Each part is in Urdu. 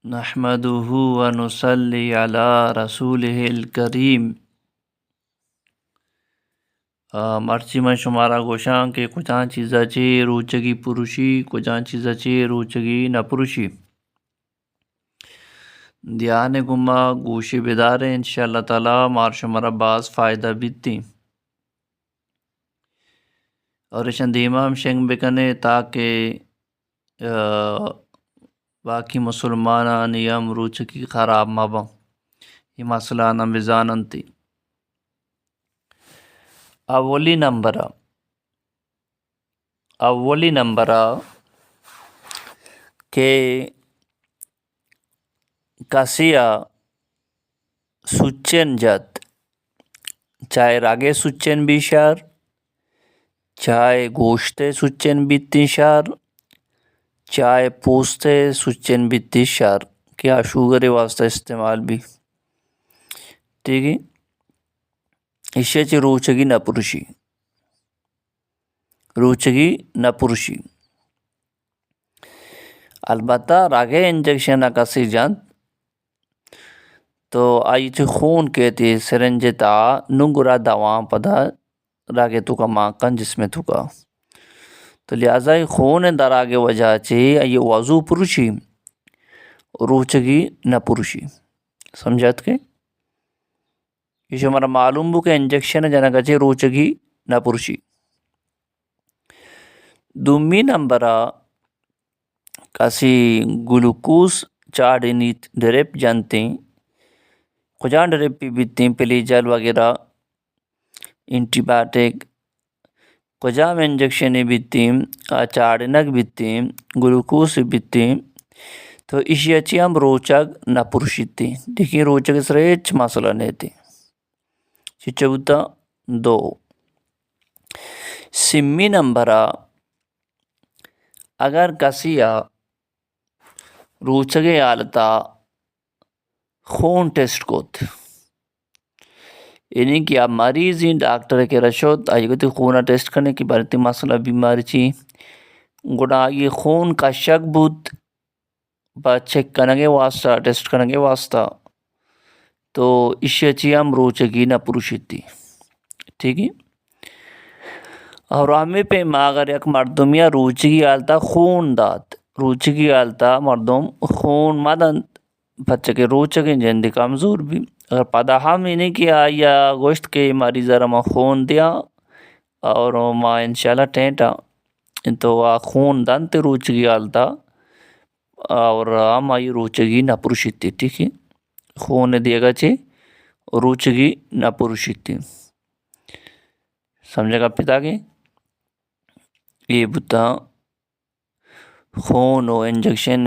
نحمده ونصلي على رسوله الکریم۔ مرچی میں شمارا گوشاں کہ کچھاں چیزا چی روچگی پروشی کچھاں چیزا چی روچگی نہ پروشی دیانے گما گوشی بیدارے انشاءاللہ تعالی مار شمارا باز فائدہ بیتی اور اشان دیمام شنگ بکنے تاکہ باقی مسلمانان نیم روچگی خراب مبا یہ مسئلہ نمبزاننتی اولی نمبر کہ کسیا سچن جت چاہے راگے سچن بھی شار چاہے گوشتے سچن بیتی شار چاہے پوستے سچن بیتی شار کیا شوگر واسطہ استعمال بھی ٹھیک ہے اسے چی روچگی نہ پرشی البتہ راگے انجیکشن کسی جان تو آئی چی خون کہتی سرنج تا ننگرا دوام پدا راگے تو کا ماکن جس میں تو کا تو لہذا خون در آگے وجہ چی یہ وضو پرشی روچگی نہ پرشی سمجھات کے یہ ہمارا معلوم بو کہ انجیکشن جانا گچے روچگی نہ پرشی دومی نمبر کسی گلوکوز چاڑی نیت ڈریپ جانتے ہیں کجان ڈریپ پی بیتے ہیں پلیجل وغیرہ انٹی بایوٹک کجام انجیکشن بیتے ہیں چاڑنک بیتے ہیں گلوکوز بیتے ہیں تو اسی اچھی ہم روچگ نہ پرشیتے دیکھیں روچگ سریچ مسئلہ نیتے چچوتا دو سمی نمبر اگر کسی روچگے آلتا خون ٹیسٹ کوت یعنی کہ آپ مریض ہیں ڈاکٹر کے رشوت آئی گتی خونہ ٹیسٹ کرنے کی بارتی مسئلہ بیماری چی گڑا یہ خون کا شک بود با چیک کرنگے واسطہ ٹیسٹ کرنگے واسطہ تو اسی اچھی ہم روچگی نہ پروشیتی ٹھیک ہے اور ہمیں پہ اگر یک مردم یا روچگی آلتا خون دات روچگی آلتا مردم خون مدن بچے روچگی جندی کمزور بھی اگر پدا ہم انہیں کیا یا گوشت کے مریض ما خون دیا اور ما انشاءاللہ ٹینٹا تو خون دانتے روچگی آلتا اور ہم آئی روچگی نہ پروشیتی ٹھیک ہے خون دیا گا چھے روچگی نہ پروشیتی سمجھے گا پتا گے یہ بتا خون و انجیکشن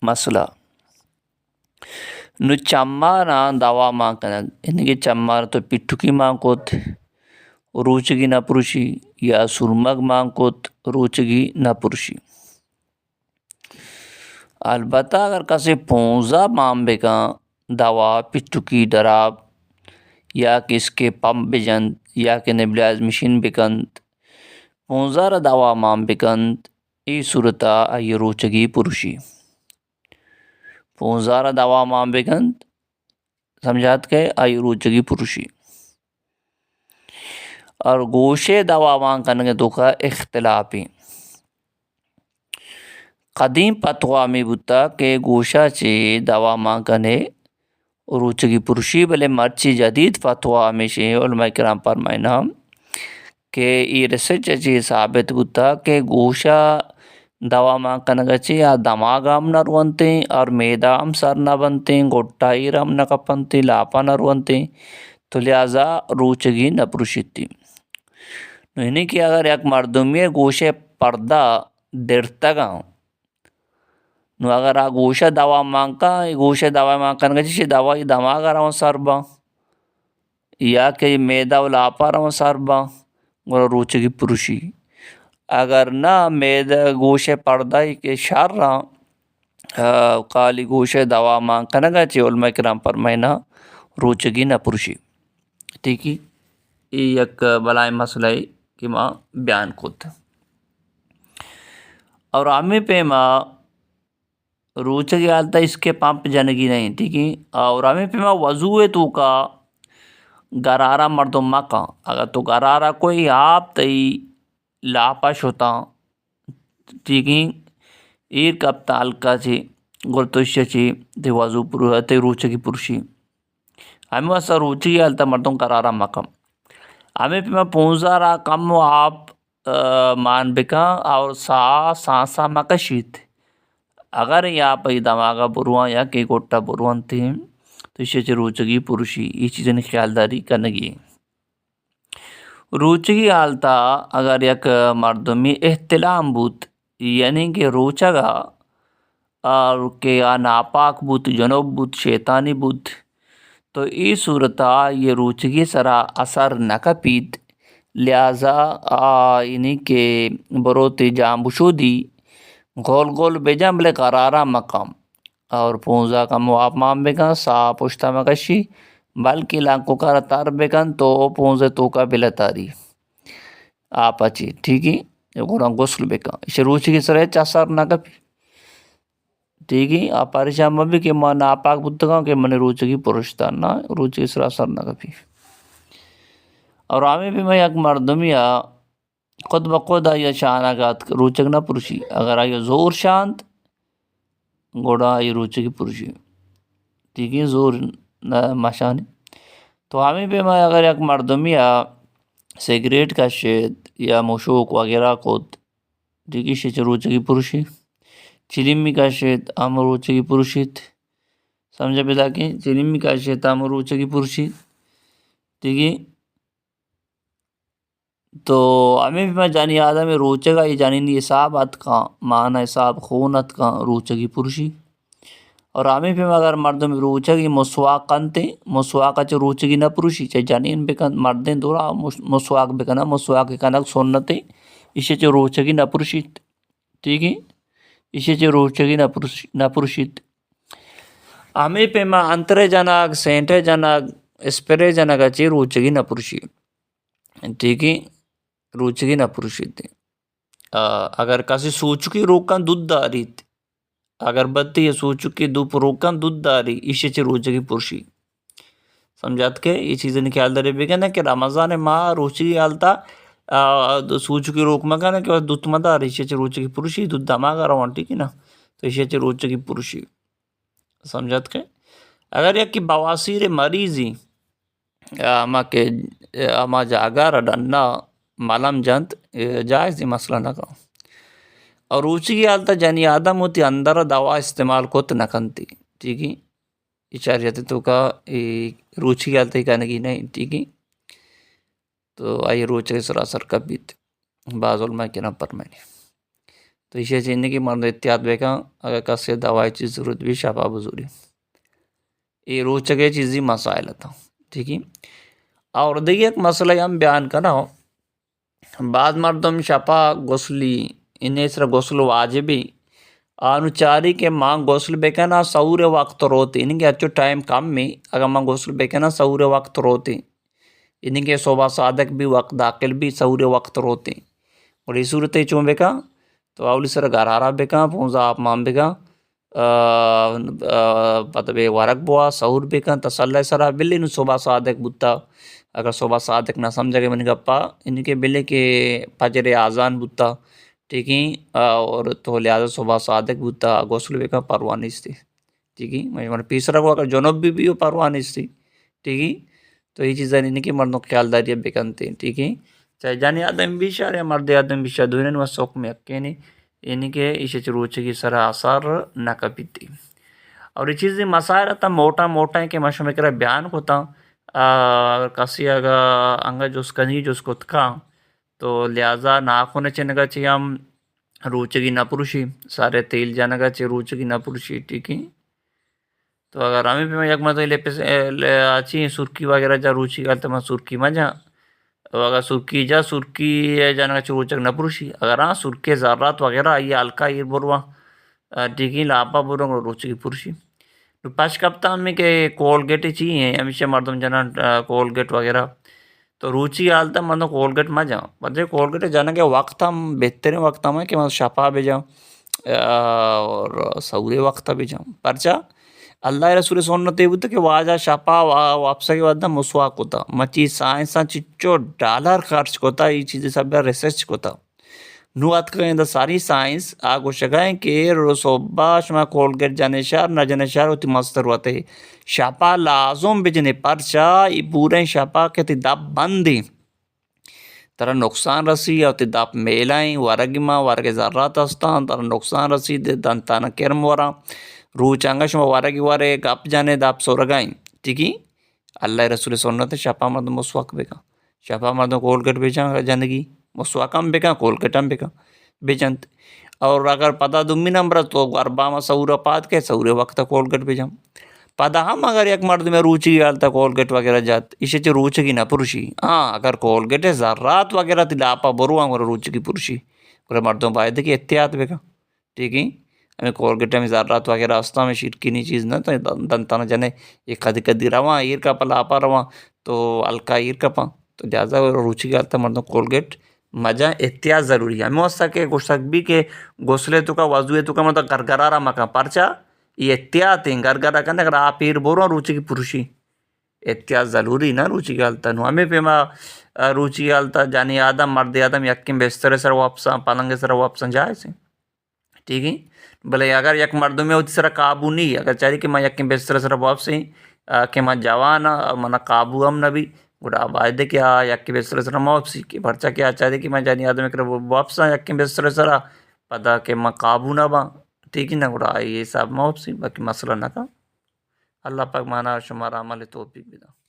مسئلہ نو چمارا دوا ماں کنگ یعنی کہ چمار تو پٹھکی ماں کوت روچگی نہ پروشی یا سرمگ ماں کوت روچگی نہ پروشی البتہ اگر کسی 15 ماں بکا دوا پٹھکی ڈراب یا کس کے پمپ بجند یا کہ نیبلائز مشین بکند 15 دوا ماں بکند ای صورتا ای روچگی پروشی 15 دوا ماں بکند سمجھات کے ای روچگی پروشی اور گوشے دوا ماں کنگے تو کا اختلافی قدیم پتوا میں بتا کہ گوشہ چے دوا ماں کنے روچگی پروشی بلے مرچی جدید فتوا میں سے علماء کرام فرمائنا کہ یہ ریسرچ چی ثابت بتا کہ گوشہ دوا ماں کنگا چی یا دماغ ہم نہ روانتے اور میدہ ہم سر نہ بنتے گوٹائی ہم نہ کپنتے لاپا نہ روانتے تو لہذا روچگی نہ پروشیتی نہیں کہ اگر یک مردمی گوشے پردہ درتگا نو اگر گوشہ دوا مانگا گوشہ دوا مانگا چی دوا دماغ رہا سر با یا کہ میدہ و لاپا رہا سر با روچگی پروشی اگر نہ میدہ گوشے پردہ کے شار رہا قالی گوشے دوا مانگ کنگا چی علماء کرام فرمائنا روچگی نہ پروشی ٹھیک ہے یہ یک بلائے مسئلہ کہ ماں بیان کت اور ہمیں پہ ماں روچگی حالتا اس کے پمپ جنگی نہیں ٹھیک ہے. اور ہمیں پہ وضو تو کا گرارا مردم مکا اگر تو گرارا کوئی آپ تئی لاپش ہوتا ٹھیک ہے ایر کب تالکا چی گلتوشہ چی تے وضو تے روچگی پرشی ہمیں واسا روچگی حالتا مردم گرارا مکم ہمیں پہ پونزارا کم و آپ مان بکا اور سانسا مکشیت اگر یا پئی دماغا بروان یا کہ گوٹا بروان تھے تو اسے روچگی پرشی یہ چیزیں خیالداری کرنگی. روچگی حالتا اگر یک مردمی احتلام بوت یعنی کہ روچگا اور کہ ناپاک بوت جنوب بوت شیطانی بوت تو ای صورتا یہ روچگی سرا اثر نہ کپیت لہذا یعنی کہ بروتے جام بشودی گول گول بیجام بلے قرارا مقام اور پونزا کا مواب مام بکن سا پشتا مکشی بلکہ لانکو کارا تار بکن تو پونزے تو کا بلا تاری آپ اچھی ٹھیک ہے یہ گوران غسل بکن اسے روچی کی سرے چاسار نہ کپی ٹھیک ہے آپ پریشان مبی کہ میں ناپاک بودتا کہ من روچی کی پرشتا نا روچی کی سرا اثر نہ کپی. اور آمی بھی میں یک مردمی خود بخود آیا شاناگات روچک نہ پرشی اگر آیا زور شانت گوڑا آئی روچکی پرشی ٹھیک ہے زور مشانی. تو ہمیں بھی میں اگر یک مردمی سگریٹ کا شید یا مشوک وغیرہ کو ٹھیک ہے شیچ روچکی پرشی چلیمی کا شید ہم روچکی پرشیت سمجھا پیدا کہ چلیمی کا شید ہم روچکی پرشی ٹھیک ہے. تو ہمیں بھی میں جانی آدم روچگا یہ جانی نہیں حساب ات کا معنی حساب خونت کا روچگی پرشی. اور ہمیں بھی اگر مردم روچگی مسواک کنتے مسواک چ روچگی نہ پرشی چاہے جانین بکن مردیں دورا مسواک بکنا مسواک کنک سنتے اسے چ روچگی نہ پرشیت ٹھیک ہے اسے چ روچگی نہ پرشیت. ہمیں پہ میں انترے جناگ سینٹے جناگ اسپرے جناگ چی روچگی نہ پرشی ٹھیک ہے روچگی نہ پرشیت. اگر کسی سوچکی روکن دودھ داریت اگر بتی سوچکی دوپ روکن دودھ داری اسے چ روچگی پرشی سمجھات کے یہ چیزیں خیال داری بگن کہ رمضان ماہ روچگی حالتا سوچکی روک مگن کہ دودھ مدار اسے چ روچگی پرشی دودھ دماغا روان ٹھیک ہے نا تو اسے چ روچگی پرشی سمجھات کے. اگر یک کی بواسیر مریضی اما جاگا رڈنا ملم جنت جائز دی مسئلہ نہ کہوں اور روچگی حالتا جانی آدم ہوتی اندر دوا استعمال کوت نہ کنتی ٹھیک ہے اشاریت تو کا روچگی حالتا ہی کہنے کی نہیں ٹھیک ہے. تو آئی روچگی سراسر کبیت بعض علماء کے نام پر میں نے تو اسے چیننے کی مرد احتیاط بیکا اگر کسی دوائی چیز ضرورت بھی شفا بزوری یہ روچگی چیزی مسائل تھا ٹھیک ہے. اور دیکھیں ایک مسئلہ ہم بیان کرنا ہو بعض مردم شفا غسلی انہیں سر غسل واجبی آنو چاری کے ماں غسل بیکنا سور وقت روتے انہیں کہ اچھو ٹائم کم میں اگر ماں غسل بیکنا سور وقت روتے انہیں کہ صبح صادق بھی وقت داخل بھی سور وقت روتے اور اس صورت چون بیکا تو اولی سر گرارا بیکا پونزا آپ مام بیکا پتہ بے ورک بوا سور بیکا تسلح سرا بلی نو صبح صادق بوتا اگر صبح صادق نہ سمجھا کہ من گپا ان کے بلے کے فجر آزان بوتا ٹھیک ہے اور تو لہذا صبح صادق بوتا غسل بیکا پروانی اس تھی ٹھیک ہے میں پیسرا کو اگر جنوب بھی ہو پروانی اس تھی ٹھیک ہے. تو یہ چیزیں ان کی مردوں خیال داری بیکنتے ہیں ٹھیک ہے چاہے جانی آدم بھی شاہ مرد آدم بھی شاہ دونوں و سوک میں اکینے یعنی کہ اسے روچگی سرا اثر نہ کپیتی. اور یہ چیزیں مسائل رہتا موٹا موٹا ہے کہ مشہور میں کرا بیان ہوتا کسی اگر انگا جس کنی جس کو تکا تو لہذا ناخونے چنگا چاہیے ہم روچگی نہ پرشی سارے تیل جانگا چاہیے روچگی نہ پرشی ٹھیک ہے. تو اگر ہمیں بھی میں یک مطلب اچھی سرکی وغیرہ جا روچی کرتا میں سرکی میں جا اگر سرکی جا سرکی جانگا چاہیے روچگ نہ پرشی اگر ہاں سرکی ذرات وغیرہ یہ ہلکا یہ بروا ٹھیک ہے لاپا بروا روچگی پرشی. تو پاش کپتا ہمیں کہ کولگیٹ چاہیے ہمیشہ مردم جنا کولگیٹ وغیرہ تو روچی حالتا مردم کولگیٹ میں جاؤں پتہ کولگیٹ جانا کہ وقت ہم بہترین وقت ہم ہے کہ میں شفا بھی جاؤں اور سورے وقت بجام پرچا اللہ رسول سنتے بود کہ واجہ شپا واپسا کے بعد مسواک ہوتا مچی سائنساں چچو ڈالر خرچ کوتا یہ چیزیں سب ریسرچ کوتا نو ات کہیں دا ساری سائنس آگو شگائیں کہ رسوبا شما کولگیٹ جانے شار نہ جانے شار ہوتی مستر ہوتے شپا لازم بجنے پرچا یہ پورے شپا کہتی دب بندی ترا نقصان رسی یا تی داپ میلائیں ورگما ورگ ذرات استان ترا نقصان رسی دے دانتانا کرم ورا روح چانگا شما ورگی ورے گپ جانے داپ سورگائیں ٹھیکی اللہ رسول سنت شپا مردم مسواک بکا شپا مردم کولگٹ بیچاں جاندگی مسواکم بکا کولگٹم بکا بیچنت اور اگر پدا دمی نمبر تو ارباما سورا پاد کے سورے وقت کولگٹ بیچاں پدا ہم اگر یک مرد میں روچی گالتا کولگیٹ وغیرہ جات اسے چھ روچگی نہ پرشی اگر کولگیٹ ذرات وغیرہ تی لاپا برو ہم روچگی پرشی اور مردوں باید کہ احتیاط بکا ٹھیک ہے ہمیں کولگیٹ میں ذرات وغیرہ استا میں شرکینی چیز نہ تو دنتانا جانے یہ کدی کدی رواں ایر کا پا لاپا رواں تو الکا ایر کا پا تو لہٰذا روچی گالتا مردوں کولگیٹ مجا احتیاط ضروری ہے ہمیں واسطہ کہ گوشتک بھی کہ گوسلے تو کا وضوئے تو کا مطلب گرگرارا مکا پرچا یہ احتیاط ہیں گرگرا کرنے اگر آپ پیر بورو روچی کی پرشی احتیاط ضروری نا روچی گالتا نو ہمیں پیما روچی گالتا جانی آدم مرد آدم یکیم بستر سر واپساں پلنگ سر واپساں جائے سے ٹھیک ہے بلے اگر یک مردوں میں ہوتی سر قابو نہیں اگر چاہیے کہ میں یکیم بستر سر واپسیں کہ میں جوانا منا قابو ہم نبی گوڑا باید کیا یکیم بستر سر واپسی کہ پرچا کیا چاہیے کہ میں جانی آدم اکر واپساں یکیم بستر سر پدا کہ میں قابو نہ باں ٹھیک ہے نا گوڑا یہ سب موت سی باقی مسئلہ نہ کا اللہ پاک مانا شمار عمل توفیق بدا